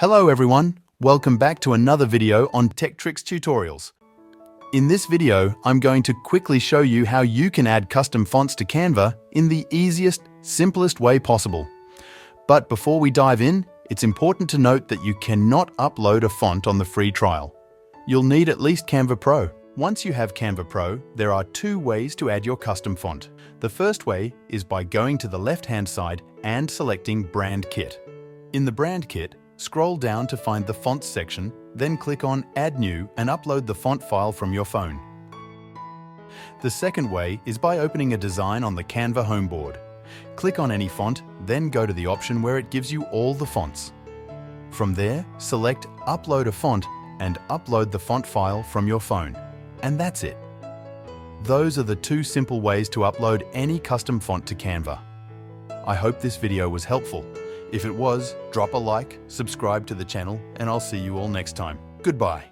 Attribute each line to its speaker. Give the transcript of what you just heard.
Speaker 1: Hello everyone, welcome back to another video on Tech Tricks Tutorials. In this video, I'm going to quickly show you how you can add custom fonts to Canva in the easiest, simplest way possible. But before we dive in, it's important to note that you cannot upload a font on the free trial. You'll need at least Canva Pro. Once you have Canva Pro, there are two ways to add your custom font. The first way is by going to the left-hand side and selecting Brand Kit. In the Brand Kit, scroll down to find the Fonts section, then click on Add New and upload the font file from your phone. The second way is by opening a design on the Canva homeboard. Click on any font, then go to the option where it gives you all the fonts. From there, select Upload a Font and upload the font file from your phone. And that's it. Those are the two simple ways to upload any custom font to Canva. I hope this video was helpful. If it was, drop a like, subscribe to the channel, and I'll see you all next time. Goodbye.